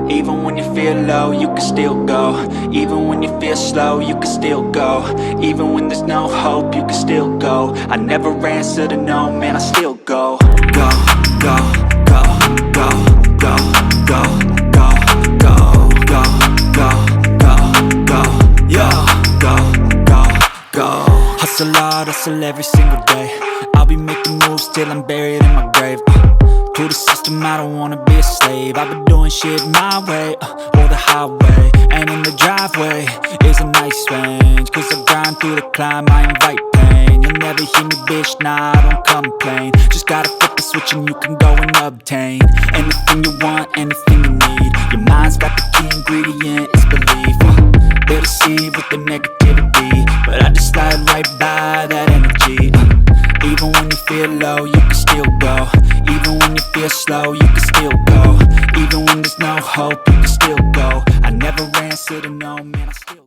Even when you feel low, you can still go. Even when you feel slow, you can still go. Even when there's no hope, you can still go. I never answer to no, man, I still go. Go, go, go, go, go, go, go, go, go, go, go, go, yo, go, go, go. Hustle hard, hustle every single day. I'll be making moves till I'm buried in my grave. To the system, I don't wanna be a slave. I've been doing shit my way, or the highway. And in the driveway is a nice range. Cause I grind through the climb, I invite pain. You'll never hear me, bitch, nah, I don't complain. Just gotta flip the switch and you can go and obtain anything you want, anything you need. Your mind's got the key ingredient, it's belief. They deceive with the negativity, but I just slide right by that energy. Even when you feel low, you can still go. Even when you feel slow, you can still go. Even when there's no hope, you can still go. I never answer to no, man, I still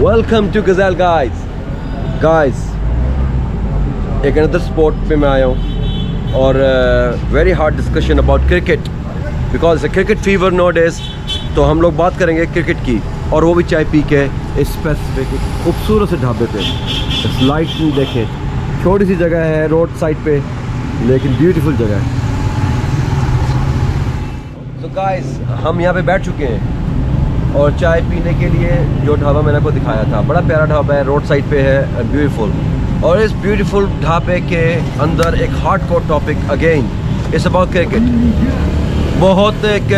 welcome to Ghazal guys एक another sport पे मैं आया हूँ और very hard discussion about cricket because cricket fever nowadays. तो हम लोग बात करेंगे क्रिकेट की, और वो भी चाय पी के इस स्पेसिफिक खूबसूरत से ढाबे पे। इस लाइट में देखें, छोटी सी जगह है रोड साइड पे, लेकिन ब्यूटीफुल जगह है। तो गाइस हम यहाँ पे बैठ चुके हैं और चाय पीने के लिए जो ढाबा मैंने आपको दिखाया था, बड़ा प्यारा ढाबा है, रोड साइड पे है, ब्यूटीफुल। और इस ब्यूटीफुल ढाबे के अंदर एक hardcore topic again it's about cricket. बहुत एक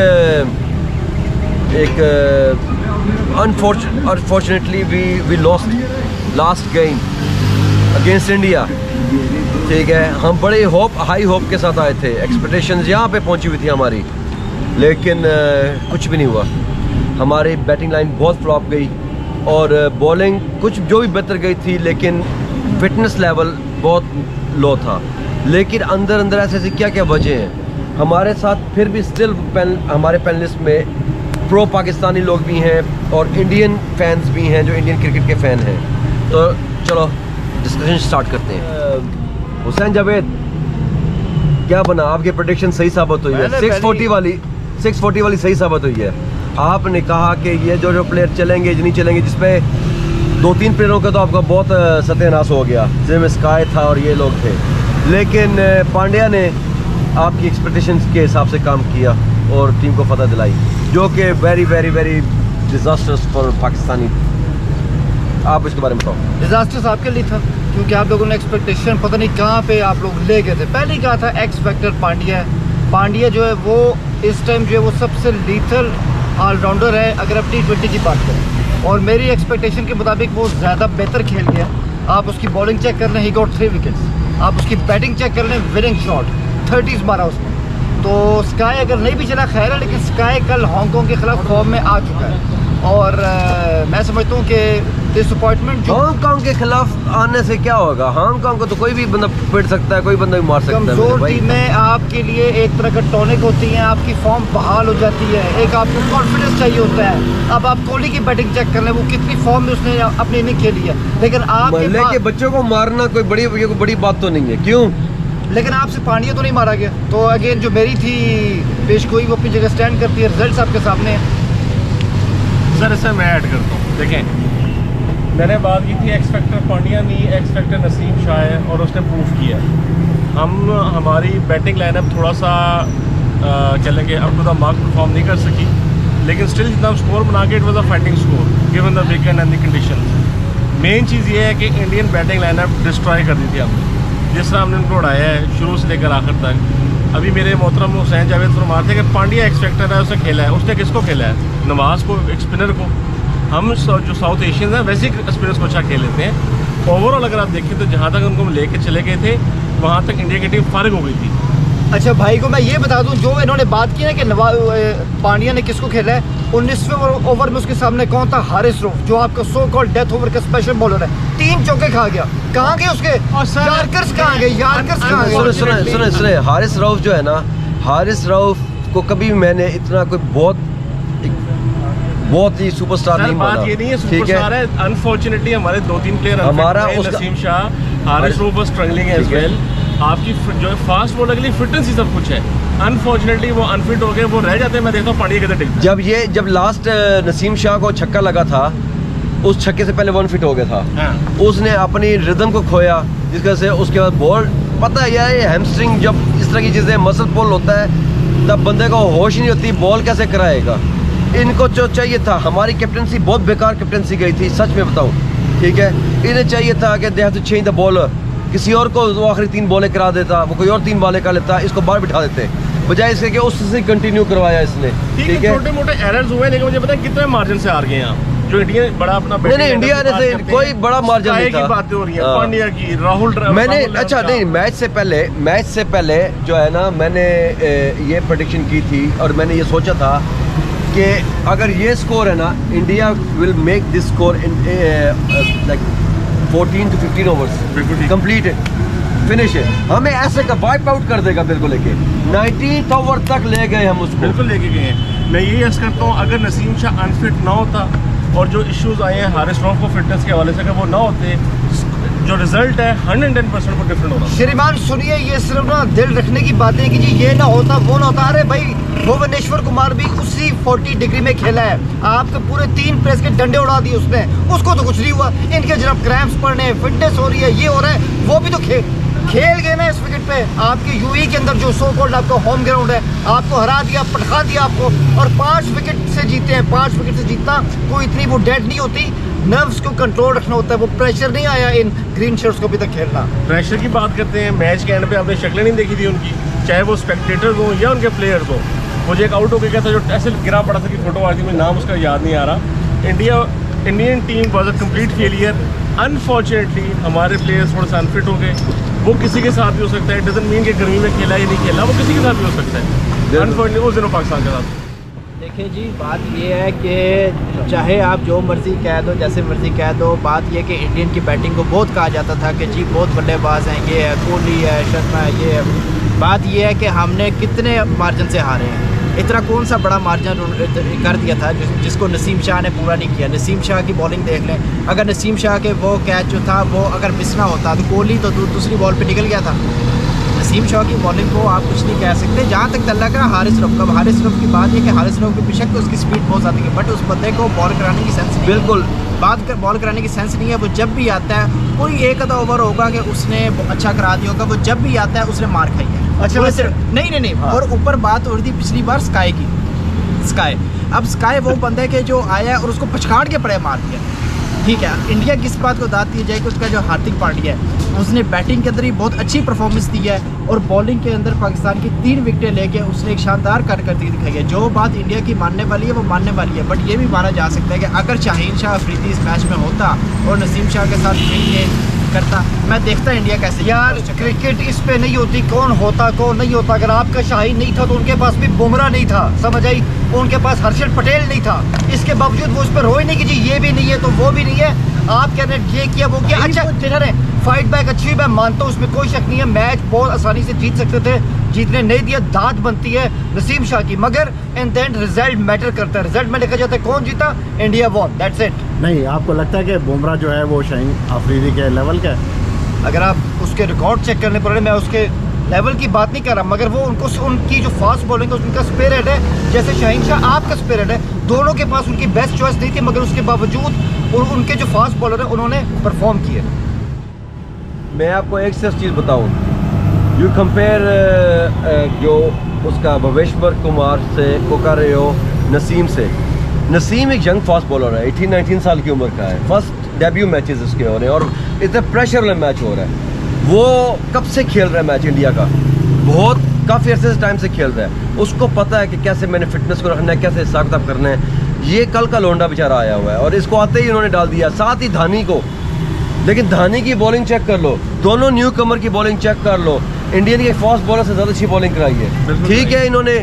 unfortunately we lost last game against India. ठीक है, हम बड़े हाई होप के साथ आए थे, एक्सपेक्टेशंस यहाँ पे पहुँची हुई थी हमारी, लेकिन कुछ भी नहीं हुआ। हमारी बैटिंग लाइन बहुत फ्लॉप गई और बॉलिंग कुछ जो भी बेहतर गई थी, लेकिन फिटनेस लेवल बहुत लो था। लेकिन अंदर अंदर ऐसे क्या क्या वजह हैं हमारे साथ, फिर भी स्टिल हमारे पैनलिस्ट में प्रो पाकिस्तानी लोग भी हैं और इंडियन फैंस भी हैं जो इंडियन क्रिकेट के फ़ैन हैं। तो चलो डिस्कशन स्टार्ट करते हैं। हुसैन जावेद, क्या बना? आपकी प्रेडिक्शन सही साबित हुई है, 640 वाली सही साबित हुई है। आपने कहा कि ये जो प्लेयर चलेंगे नहीं चलेंगे, जिसपे 2-3 प्लेयरों का तो आपका बहुत सत्यानाश हो गया, जिसमें स्काई था और ये लोग थे। लेकिन पांड्या ने आपकी एक्सपेक्टेशंस के हिसाब से काम किया और टीम को फतह दिलाई, जो कि very very very disasters for Pakistani. आप इसके बारे में बताओ। डिज़ास्टर्स आपके लिए था क्योंकि आप लोगों ने एक्सपेक्टेशन पता नहीं कहाँ पे आप लोग ले गए थे। पहले ही कहा था एक्स फैक्टर पांड्या जो है वो इस टाइम जो है वो सबसे लीथल ऑलराउंडर है अगर आप T20 की बात करें, और मेरी एक्सपेक्टेशन के मुताबिक वो ज़्यादा बेहतर खेल गया। आप उसकी बॉलिंग चेक कर लें, ही गॉट 3 विकेट्स। आप उसकी बैटिंग चेक कर लें, विनिंग शॉट 30s मारा उसने। तो स्काई अगर नहीं भी चला खैर है, लेकिन स्काई कल हांगकॉन्ग के खिलाफ फॉर्म में आ चुका है। और मैं समझता हूँ कि डिसअपॉइंटमेंट जो हांगकॉन्ग के खिलाफ आने से क्या होगा? हांगकॉन्ग को तो कोई भी बंदा पिट सकता है, कोई बंदा भी मार सकता है। कमजोर टीमें आपके लिए एक तरह का टॉनिक होती हैं, आपकी फॉर्म बहाल हो जाती है, एक आपको कॉन्फिडेंस चाहिए होता है। अब आप कोहली की बैटिंग चेक कर लें, वो कितनी फॉर्म में उसने अपनी इनिंग खेली है, लेकिन आपके बच्चों को मारना कोई बड़ी बात तो नहीं है, क्यों? लेकिन आपसे पांड्या तो नहीं मारा गया। तो अगेन जो मेरी थी पेश गोई वो अपनी जगह स्टैंड करती है, रिजल्ट्स आपके सामने हैं। सर इसमें मैं ऐड करता हूँ। देखें, मैंने बात की थी एक्स फैक्टर पांड्या नहीं, एक्स फैक्टर नसीम शाह है और उसने प्रूव किया। हमारी बैटिंग लाइनअप थोड़ा सा कह लेंगे up to the mark perform नहीं कर सकी, लेकिन स्टिल जितना स्कोर बना के it was a fighting score given the weekend and the condition. Main चीज़ ये है कि इंडियन बैटिंग लाइनअप डिस्ट्रॉय कर दी थी हमने, जिस तरह हमने उनको उड़ाया है शुरू से लेकर आखिर तक। अभी मेरे मोहतरम हुसैन जावेद फरमा थे कि पांड्या एक्स फैक्टर है, उसने खेला है। उसने किसको खेला है? नवाज़ को, एक स्पिनर को। हम जो साउथ एशियंस हैं वैसे ही स्पिनर्स को अच्छा खेल लेते हैं। ओवरऑल अगर आप देखें तो जहाँ तक उनको लेके चले गए थे वहाँ तक इंडिया की टीम फारिग हो गई थी। अच्छा भाई को मैं ये बता दूं, जो इन्होंने बात की है कि पांड्या ने किसको खेला है, 19वें ओवर में उसके सामने कौन था? हारिस रऊफ, जो आपका सो कॉल्ड डेथ ओवर का स्पेशल बॉलर है। 3 चौके खा गया। कहाँ गए उसके यार्कर्स? कहाँ गए? सुने हारिस रऊफ जो है ना, हारिस रऊफ को कभी मैंने इतना कोई बहुत बहुत ही सुपरस्टार सर नहीं बात माना, ये नहीं है ठीक सुपरस्टार है, अनफॉर्चुनेटली हमारे 2-3 प्लेयर हमारा unfit उसका- हैं, Naseem Shah, Haris Rauf was struggling as ठीक है। वेल। आपकी जो फास्ट बॉलर के लिए फिटनेस ही सब कुछ है, अनफॉर्चुनेटली वो अनफिट हो गए, वो रह जाते हैं। मैं देखता हूँ पांड्या किधर टिकता जब लास्ट नसीम शाह को छक्का लगा था, उस छक्के से पहले 1 फिट हो गया था। हाँ। उसने अपनी रिदम को खोया, जिस वजह से उसके बाद बॉल, पता है यार ये हैमस्ट्रिंग जब इस तरह की चीज़ें मसल पुल होता है तब बंदे को होश ही नहीं होती, बॉल कैसे कराएगा। इनको जो चाहिए था, हमारी कैप्टनसी बहुत बेकार कैप्टनसी गई थी, सच में बताऊँ, ठीक है। इन्हें चाहिए था कि they have to change the bowler, किसी और को वो आखिरी 3 बॉलें करा देता, वो कोई और 3 बॉलें कर लेता, इसको बाहर बिठा देते, बजाय इसके कि उससे कंटिन्यू करवाया इसने, ठीक है। छोटे मोटे एरर्स हुए, लेकिन मुझे पता है कितने मार्जिन से हार गए आप। जो इंडिया बड़ा अपना नहीं इंडिया ने से कोई बड़ा मार्जिन नहीं था। की बातें हो रही है, हाँ। पांड्या की, राहुल मैंने राहुल अच्छा का। नहीं, मैच से पहले जो है ना, मैंने ये प्रेडिक्शन की थी और मैंने ये सोचा था कि अगर ये स्कोर है ना, India will make this score in like 14 to 15 overs, बिल्कुल ठीक। कंप्लीट फिनिश है, हमें ऐसे का वाइप आउट कर देगा बिल्कुल, लेके 90th ओवर तक ले गए हम उसको। बिल्कुल लेके गए हैं। मैं यही अर्ज करता हूँ, अगर नसीम शाह अनफिट ना होता और जो इश्यूज आए हैं हारिस रऊफ को फिटनेस के हवाले से, अगर वो ना होते, जो रिजल्ट है 110% को डिफरेंट होना। श्रीमान सुनिए, ये सिर्फ ना दिल रखने की बातें कि जी ये ना होता वो ना होता। अरे भाई भुवनेश्वर कुमार भी उसी 40 डिग्री में खेला है, आपके पूरे 3 प्रेस के डंडे उड़ा दिए उसने, उसको तो कुछ नहीं हुआ। इनके जनाब क्रैम्प्स पड़ने हैं, फिटनेस हो रही है, ये हो रहा है, वो भी तो खेल गए ना इस विकेट पे। आपके यूएई के अंदर जो सो कॉल्ड आपका होम ग्राउंड है, आपको हरा दिया, पटखा दिया आपको, और 5 विकेट से जीते हैं। 5 विकेट से जीतना कोई इतनी वो डेड नहीं होती, नर्व्स को कंट्रोल रखना होता है, वो प्रेशर नहीं आया इन ग्रीन शर्ट्स को अभी तक खेलना। प्रेशर की बात करते हैं, मैच के एंड पे आपने शक्लें नहीं देखी थी उनकी, चाहे वो स्पेक्टेटर्स हो या उनके प्लेयर्स हो। मुझे एक आउट हो गया था जो ऐसे गिरा पड़ा था कि फोटो आ रही थी, मुझे नाम उसका याद नहीं आ रहा। Indian team was a complete failure. Unfortunately हमारे प्लेयर्स थोड़ा सा अनफिट हो गए। वो किसी के साथ भी हो सकता है, डजंट मीन कि गर्मी में खेला या नहीं खेला, वो किसी के साथ भी हो सकता है। अनफॉर्चुनेटली उस दिनों पाकिस्तान के साथ। देखिए जी, बात ये है कि चाहे आप जो मर्ज़ी कह दो, जैसे मर्ज़ी कह दो, बात ये कि इंडियन की बैटिंग को बहुत कहा जाता था कि जी बहुत बल्लेबाज हैं, ये है कोहली है, शर्मा है, ये है। बात ये है कि हमने कितने मार्जिन से हारे हैं। इतना कौन सा बड़ा मार्जिन कर दिया था जिसको नसीम शाह ने पूरा नहीं किया। नसीम शाह की बॉलिंग देख लें, अगर नसीम शाह के वो कैच जो था वो अगर मिस ना होता तो कोहली तो दूसरी बॉल पे निकल गया था। नसीम शाह की बॉलिंग को आप कुछ नहीं कह सकते। जहाँ तक तल्ला का हारिस रऊफ का, हारिस रऊफ की बात है कि हारिस रऊफ की बेशक उसकी स्पीड बहुत ज़्यादा है, बट उस बंदे को बॉल कराने की सेंस नहीं। बिल्कुल बॉल कराने की सेंस नहीं है। वो जब भी आता है, कोई एक आधा ओवर होगा कि उसने अच्छा करा दिया होगा, वो जब भी आता है उसने मार खाई है। अच्छा, वो सिर्फ नहीं हाँ। और ऊपर बात हो रही थी पिछली बार स्काई की। अब स्काई वो बंदे के जो आया और उसको पछाड़ के पड़े मार दिया। ठीक है, इंडिया की इस बात को दाद दी जाए कि उसका जो हार्दिक पांड्या है, उसने बैटिंग के अंदर ही बहुत अच्छी परफॉर्मेंस दी है और बॉलिंग के अंदर पाकिस्तान की 3 विकेटें लेके उसने एक शानदार कारकर्दगी दिखाई है। जो बात इंडिया की मानने वाली है वो मानने वाली है, बट ये भी माना जा सकता है कि अगर शाहीन शाह अफरीदी इस मैच में होता और नसीम शाह के साथ ये करता, मैं देखता इंडिया कैसे। यार क्रिकेट इस पे नहीं होती कौन होता कौन नहीं होता। अगर आपका शाहीन नहीं था तो उनके पास भी बुमराह नहीं था, समझ आई, उनके पास हर्षद पटेल नहीं था। इसके बावजूद वो उस पर रोए नहीं कि जी ये भी नहीं है तो वो भी नहीं है, आप कह रहे हैं ये किया वो किया। अच्छा ठहरे, फाइट बैक अच्छी, मैं मानता हूँ, उसमें कोई शक नहीं है। मैच बहुत आसानी से जीत सकते थे, जीतने नहीं दिया, दाद बनती है नसीम शाह की, मगर in the end result matter करता है। रिजल्ट में लिखा जाता है कौन जीता, इंडिया वॉन, दैट्स इट। नहीं, आपको लगता है कि बुमराह जो है वो शाहीन अफरीदी के लेवल का है? अगर आप उसके रिकॉर्ड चेक करने पड़े, मैं उसके लेवल की बात नहीं कर रहा, मगर वो उनकी जो फास्ट बॉलिंग है उनका स्पिरिट है, जैसे शाहीन शाह आपका स्पिरिट है। दोनों के पास उनकी बेस्ट चॉइस नहीं थी, मगर उसके बावजूद उनके जो फास्ट बॉलर है उन्होंने परफॉर्म किए। मैं आपको एक सिर्फ चीज़ बताऊं, यू कंपेयर जो उसका भुवनेश्वर कुमार से को कर रहे हो नसीम से। नसीम एक यंग फास्ट बॉलर है, 18-19 साल की उम्र का है, फर्स्ट डेब्यू मैचेस इसके हो रहे हैं और इतना प्रेशर वाला मैच हो रहा है। वो कब से खेल रहा है मैच इंडिया का, बहुत काफ़ी अर्से से टाइम से खेल रहा है। उसको पता है कि कैसे मैंने फिटनेस को रखना है, कैसे हिसाब किताब करना है। ये कल का लोंडा बेचारा आया हुआ है और इसको आते ही उन्होंने डाल दिया, साथ ही धानी को। लेकिन धानी की बॉलिंग चेक कर लो, दोनों न्यू कमर की बॉलिंग चेक कर लो, इंडियन के फास्ट बॉलर से ज़्यादा अच्छी बॉलिंग कराई है। ठीक है, इन्होंने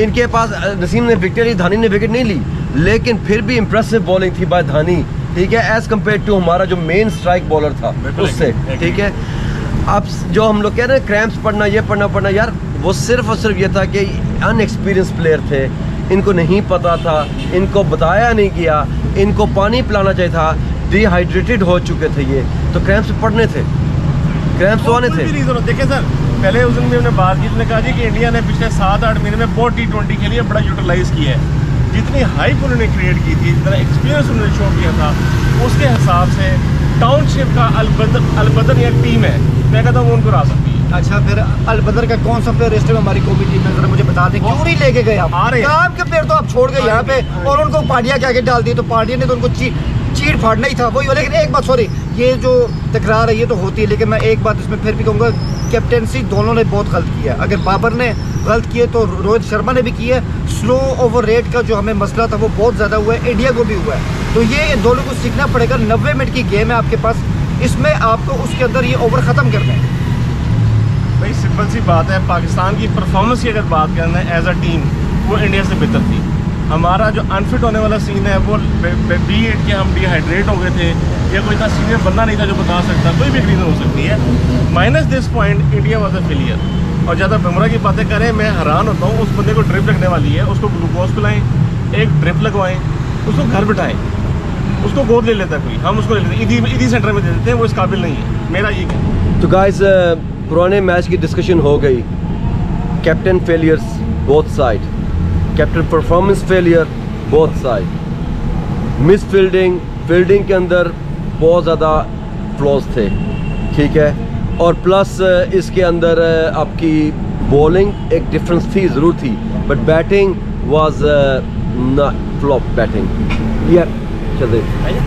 इनके पास नसीम ने विकेट ली, धानी ने विकेट नहीं ली, लेकिन फिर भी इंप्रेसिव बॉलिंग थी बाय धानी, ठीक है, एज़ कम्पेयर टू हमारा जो मेन स्ट्राइक बॉलर था उससे। ठीक है, अब जो हम लोग कह रहे हैं क्रैम्प्स पड़ना, ये पढ़ना यार, वो सिर्फ और सिर्फ ये था कि अनएक्सपीरियंस प्लेयर थे, इनको नहीं पता था, इनको बताया नहीं गया, इनको पानी पिलाना चाहिए था, डिहाइड्रेटेड हो चुके थे ये, तो क्रैम्प्स पड़ने थे, क्रैम्प्स तो आने थे। रीजन देखिए सर, पहले उस दिन भी हमने बात की, उसने कहा जी कि इंडिया ने पिछले 7-8 महीने में बहुत T20 के लिए बड़ा यूटिलाइज किया है, जितनी हाइप उन्होंने क्रिएट की थी, जितना एक्सपीरियंस उन्होंने शो किया था, उसके हिसाब से टाउनशिप का अलबदर एक टीम है, मैं कहता हूँ वो उनको हरा सकती है। अच्छा, फिर अलबदर का कौन सा प्लेयर इस टाइम हमारी कौमी टीम में, जरा मुझे बता दें, क्यों नहीं लेके गए आप? आ रहे हैं। काम के प्लेयर तो आप छोड़ गए यहाँ पे, और उनको पांड्या के आगे डाल दिए, तो पांड्या ने तो उनको चीड़ फाड़ना ही था वही। लेकिन एक बात, सॉरी, ये जो तकरार है ये तो होती है, लेकिन मैं एक बात इसमें फिर भी कहूँगा, कैप्टेंसी दोनों ने बहुत गलत किया। अगर बाबर ने गलत किए तो रोहित शर्मा ने भी किया। स्लो ओवर रेट का जो हमें मसला था वो बहुत ज़्यादा हुआ है, इंडिया को भी हुआ है, तो ये दोनों को सीखना पड़ेगा। 90 मिनट की गेम है आपके पास, इसमें आपको उसके अंदर ये ओवर ख़त्म करना है। भाई सिंपल सी बात है, पाकिस्तान की परफॉर्मेंस की अगर बात करना है एज अ टीम, वो इंडिया से बेहतर थी। हमारा जो अनफिट होने वाला सीन है वो बी एड के हम डिहाइड्रेट हो गए थे, या कोई इतना सीनियर बंदा नहीं था जो बता सकता, कोई भी रीज़न हो सकती है। Minus this point India was a failure. और ज़्यादा बुमराह की बातें करें, मैं हैरान होता हूँ, उस बंदे को ड्रिप लगने वाली है, उसको ग्लूकोज पिलाएं, एक ड्रिप लगवाएं, उसको घर बिठाएं, उसको गोद ले लेता कोई, हम उसको ले लेते, ईदी सेंटर में दे देते हैं, वो इस काबिल नहीं है, मेरा ये कहना। तो गाइस, पुराने मैच की डिस्कशन हो गई, captain failures both side, captain performance failure both side, miss fielding के अंदर बहुत ज़्यादा फ्लॉज थे, ठीक है, और प्लस इसके अंदर आपकी बॉलिंग एक डिफरेंस थी, ज़रूर थी, but batting was not flop batting. यार चले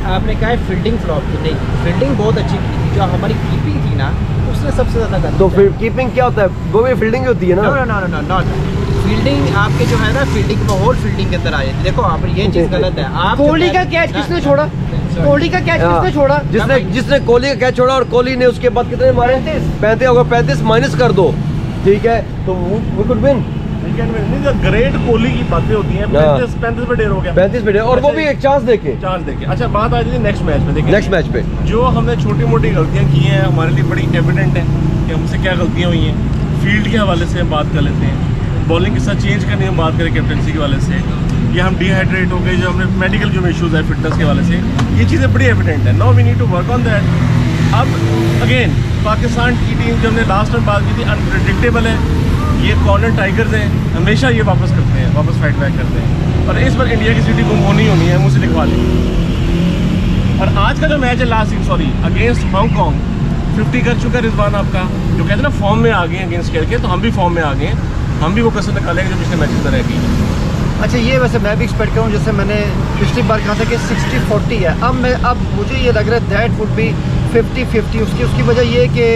आपने कहा है फील्डिंग फ्लॉप थी, नहीं, फील्डिंग बहुत अच्छी की थी, जो हमारी कीपिंग थी ना उसने सबसे ज़्यादा गलत तो किया। फिर कीपिंग क्या होता है, वो भी फील्डिंग होती है ना। नॉट फील्डिंग आपके जो है ना, फील्डिंग माहौल फील्डिंग के अंदर आए। देखो आप ये चीज़ गलत है। आप कोहली का कैच किसने छोड़ा? कोहली का कैच किसने छोड़ा? जिसने कोहली का कैच छोड़ा, और कोहली ने उसके बाद कितने मारे? 35। अगर 35 माइनस कर दो, ठीक है, तो वो कुड विन। ग्रेट कोहली की बातें होती हैं, 35 पे डेर हो गया, 35 पे, और वो भी एक चांस देके। अच्छा, बात आ जाती है नेक्स्ट मैच में। देखिए नेक्स्ट मैच पे जो हमने छोटी मोटी गलतियां की हैं, हमारे लिए बड़ी एविडेंट है कि हमसे क्या गलतियां हुई हैं। फील्ड के हवाले से हम बात कर लेते हैं, बॉलिंग के साथ चेंज करने हम बात करें कैप्टनसी के हवाले से, या हम डिहाइड्रेट हो गए, जो हमने मेडिकल जो इशूज़ है फिटनेस के हवाले से, ये चीज़ें बड़ी एविडेंट है। Now we need to work on that. अब अगेन पाकिस्तान की टीम जो हमने लास्ट में बात की थी, अनप्रेडिक्टेबल है, ये कॉर्नर टाइगर्स हैं, हमेशा ये वापस करते हैं, वापस फाइट बैक करते हैं, और इस बार इंडिया की सिटी को होनी है, मुझसे लिखवा ली। और आज का जो मैच है अगेंस्ट हांगकॉन्ग, 50 कर चुका है रिजवान आपका, जो कहते हैं ना फॉर्म में आ गए अगेंस्ट खेल के, तो हम भी फॉर्म में आ गए, हम भी वो कसर निकालेंगे जो पिछले मैच में रह गई। अच्छा, ये वैसे मैं भी एक्सपेक्ट करूँ, जैसे मैंने पिछली बार कहा था कि 60-40 है, अब मुझे ये लग रहा है दैट वुड बी 50-50। उसकी वजह ये कि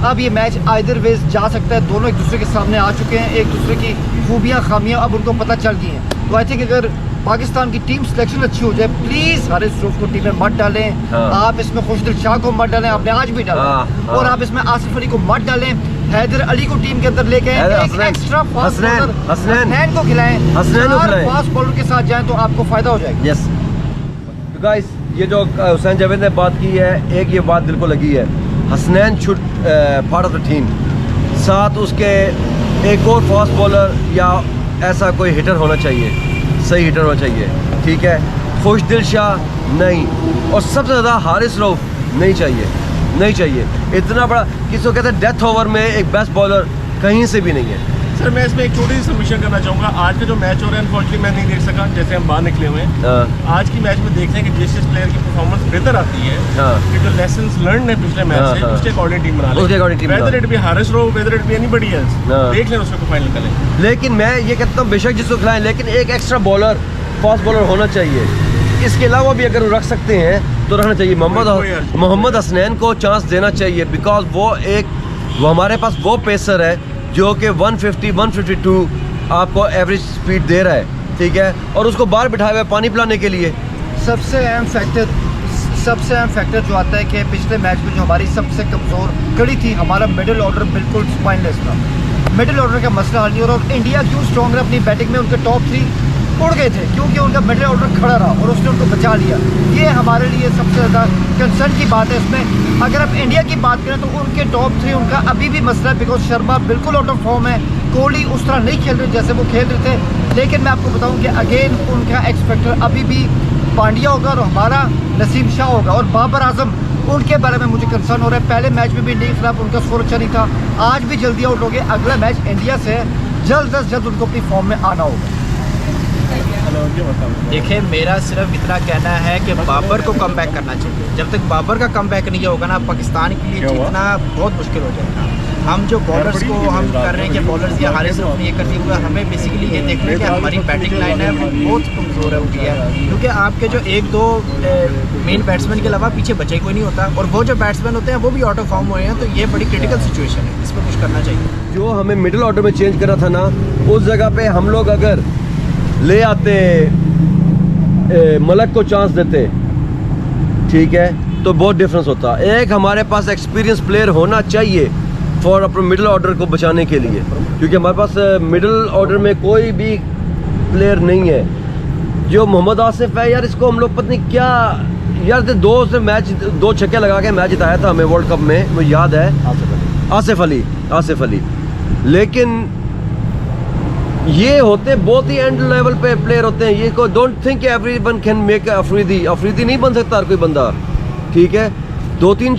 अब ये मैच आइदर वेज जा सकता है, दोनों एक दूसरे के सामने आ चुके हैं, एक दूसरे की खूबियाँ खामियाँ अब उनको पता चल गई हैं। तो आई थिंक अगर पाकिस्तान की टीम सिलेक्शन अच्छी हो जाए, प्लीज़ हारिस रऊफ को टीम में मत डालें। हाँ। आप इसमें खुशदिल शाह को मत डालें, आपने आज भी डाला। हाँ। और आप इसमें आसिफ अली को मत डालें, हैदर अली को टीम के अंदर लेके आएं, एक एक्स्ट्रा फास्ट बॉलर हसनैन को खिलाएं, फास्ट बॉलर के साथ जाएं तो आपको फ़ायदा हो जाएगा। यस गाइस, ये जो हुसैन जावेद ने बात की है, एक ये बात दिल को लगी है, Hasnain should part of the team, साथ उसके एक और फास्ट बॉलर या ऐसा कोई हिटर होना चाहिए, सही हिटर होना चाहिए, ठीक है, खुशदिल शाह नहीं, और सबसे ज़्यादा हारिस रऊफ नहीं चाहिए। इतना बड़ा किसको कहते हैं, डेथ ओवर में एक बेस्ट बॉलर कहीं से भी नहीं है। सर मैं इसमें एक छोटी सी सबमिशन करना चाहूँगा। आज का जो मैच हो रहा है अनफॉर्चुनेटली मैं नहीं देख सका, जैसे हम बाहर निकले हुए हैं। आज की मैच में देखते हैं कि जिस प्लेयर की परफॉर्मेंस बेहतर आती है, कि जो लेसन्स लर्न है पिछले मैच से, उसके अकॉर्डिंग टीम बना ले, whether it be Haris Rauf, whether it be anybody else, देख लें उसको फाइनल करें। लेकिन मैं ये कहता हूँ बेशक जिसको खिलाएं, लेकिन एक एक्स्ट्रा बॉलर, फास्ट बॉलर होना चाहिए। इसके अलावा भी अगर रख सकते हैं तो रहना चाहिए। मोहम्मद हसनैन को चांस देना चाहिए, बिकॉज वो हमारे पास वो पेसर है जो कि 150-152 आपको एवरेज स्पीड दे रहा है, ठीक है, और उसको बाहर बिठाया हुआ है पानी पिलाने के लिए। सबसे अहम फैक्टर जो आता है कि पिछले मैच में जो हमारी सबसे कमज़ोर कड़ी थी, हमारा मिडिल ऑर्डर बिल्कुल स्पाइनलेस था। मिडिल ऑर्डर का मसला हल नहीं हो रहा, और इंडिया क्यों स्ट्रॉन्ग है अपनी बैटिंग में, उनके टॉप 3 उड़ गए थे क्योंकि उनका मिडिल ऑर्डर खड़ा रहा और उसने उनको बचा लिया। ये हमारे लिए सबसे ज़्यादा कंसर्न की बात है इसमें। अगर आप इंडिया की बात करें तो उनके टॉप 3 उनका अभी भी मसला है, बिकॉज शर्मा बिल्कुल आउट ऑफ फॉर्म है, कोहली उस तरह नहीं खेल रहे जैसे वो खेल रहे थे। लेकिन मैं आपको बताऊं कि अगेन उनका एक्स फैक्टर अभी भी पांड्या होगा और हमारा नसीम शाह होगा। और बाबर आजम, उनके बारे में मुझे कंसर्न हो रहा है। पहले मैच में भी इंडिया के खिलाफ उनका स्कोर अच्छा नहीं था, आज भी जल्दी आउट हो गए। अगला मैच इंडिया से है, जल्द अज जल्द उनको अपनी फॉर्म में आना होगा। देखिए, मेरा सिर्फ इतना कहना है कि बाबर को कम बैक करना चाहिए। जब तक बाबर का कम बैक नहीं होगा ना, पाकिस्तान के लिए जीतना बहुत मुश्किल हो जाएगा। हम जो बॉलर्स को हम कर रहे हैं कि बॉलर्स या हारिस ने ये कर दी हुआ, हमें बेसिकली ये देखना है कि हमारी बैटिंग लाइन है वो बहुत कमज़ोर हो गई है, क्योंकि आपके जो एक दो मेन बैट्समैन के अलावा पीछे बचे कोई नहीं होता, और वो जो बैट्समैन होते हैं वो भी आउट ऑफ फॉर्म हुए हैं। तो ये बड़ी क्रिटिकल सिचुएशन है, इस पर कुछ करना चाहिए। जो हमें मिडिल ऑर्डर में चेंज करना था ना, उस जगह पे हम लोग अगर ले आते मलक को चांस देते, ठीक है, तो बहुत डिफरेंस होता। एक हमारे पास एक्सपीरियंस प्लेयर होना चाहिए फॉर अपने मिडिल ऑर्डर को बचाने के लिए, क्योंकि हमारे पास मिडिल ऑर्डर में कोई भी प्लेयर नहीं है। जो मोहम्मद आसिफ है यार, इसको हम लोग पता नहीं क्या यार, दो छक्के लगा के मैच जिताया था हमें वर्ल्ड कप में, मुझे याद है, आसिफ अली। लेकिन ये होते बहुत ही एंड लेवल पे प्लेयर होते हैं। ये को don't think everyone can make Afridi नहीं बन सकता हर कोई बंदा, ठीक है। 2-3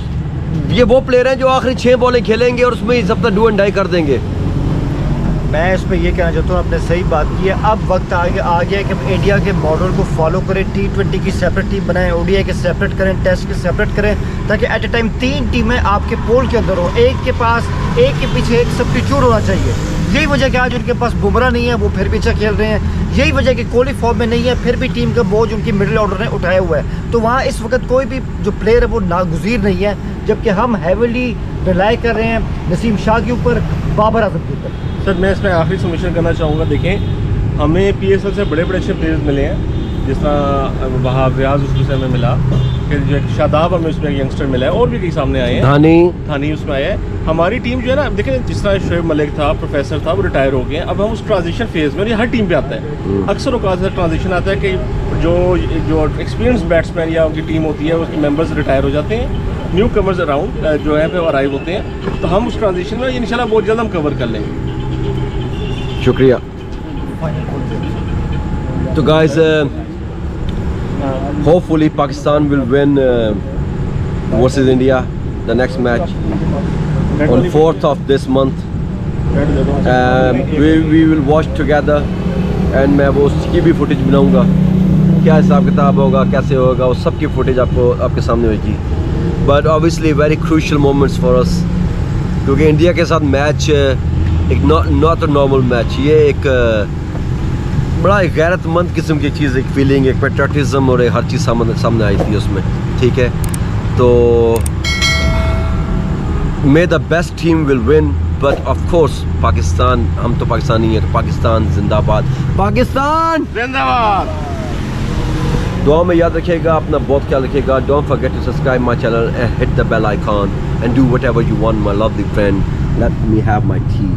ये वो प्लेयर हैं जो आखिरी 6 बॉलें खेलेंगे और उसमें सब डू एंड डाई कर देंगे। मैं इसमें ये कहना चाहता हूँ, आपने सही बात की है। अब वक्त आ गया है कि हम इंडिया के मॉडल को फॉलो करें। T20 की सेपरेट टीम बनाएं, ODI के सेपरेट करें, टेस्ट के सेपरेट करें, ताकि एट ए टाइम 3 टीमें आपके पोल के अंदर हो। एक के पास एक के पीछे एक सब्स्टिट्यूट होना चाहिए। यही वजह कि आज उनके पास बुमराह नहीं है, वो फिर भी अच्छा खेल रहे हैं। यही वजह कि कोहली फॉर्म में नहीं है, फिर भी टीम का बोझ उनकी मिडिल ऑर्डर ने उठाया हुआ है। तो वहाँ इस वक्त कोई भी जो प्लेयर है वो नागुज़ीर नहीं है, जबकि हम हैवीली रिलाई कर रहे हैं नसीम शाह के ऊपर, बाबर आजम के ऊपर। सर, मैं इसमें आखिरी सबमिशन करना चाहूँगा। देखें, हमें PSL से बड़े बड़े अच्छे प्लेयर्स मिले हैं, जिस तरह वहाँ रियाज उससे हमें मिला, फिर जो एक शादाब हमें उसमें एक यंगस्टर मिला है, और भी कई सामने आए हैं, थानी उसमें आया है। हमारी टीम जो है ना, देखें जिस तरह शोएब मलिक था, प्रोफेसर था, वो रिटायर हो गए हैं। अब हम उस ट्रांजिशन फेज़ में, और ये हर टीम पे आता है, अक्सर औकात से ट्रांजिशन आता है कि जो एक्सपीरियंस बैट्समैन या उनकी टीम होती है उसके मेंबर्स रिटायर हो जाते हैं, न्यू कमर्स अराउंड जो है पे अराइव होते हैं। तो हम उस ट्रांजिशन में इंशाल्लाह बहुत जल्द हम कवर कर लेंगे। शुक्रिया। तो guys, hopefully Pakistan will win versus India the next match on 4th of this month. We will watch together and मैं वो उसकी भी फुटेज बनाऊंगा, क्या हिसाब किताब होगा, कैसे होगा, वो सब की फुटेज आपके सामने होगी। But obviously very crucial moments for us, क्योंकि इंडिया के साथ मैच एक नॉट अ नॉर्मल मैच, ये एक बड़ा एक गैरतमंद किस्म की चीज़, एक फीलिंग, एक पेट्रियटिज्म और एक हर चीज़ सामने आई थी उसमें, ठीक है। तो मे the best team will win, but of course Pakistan, हम तो पाकिस्तानी हैं, तो पाकिस्तान जिंदाबाद, पाकिस्तान जिंदाबाद। दुआ में याद रखिएगा, अपना बहुत ख्याल रखिएगा। Don't forget to subscribe my channel and hit the bell icon and do whatever you want my lovely friend. Let me have my T.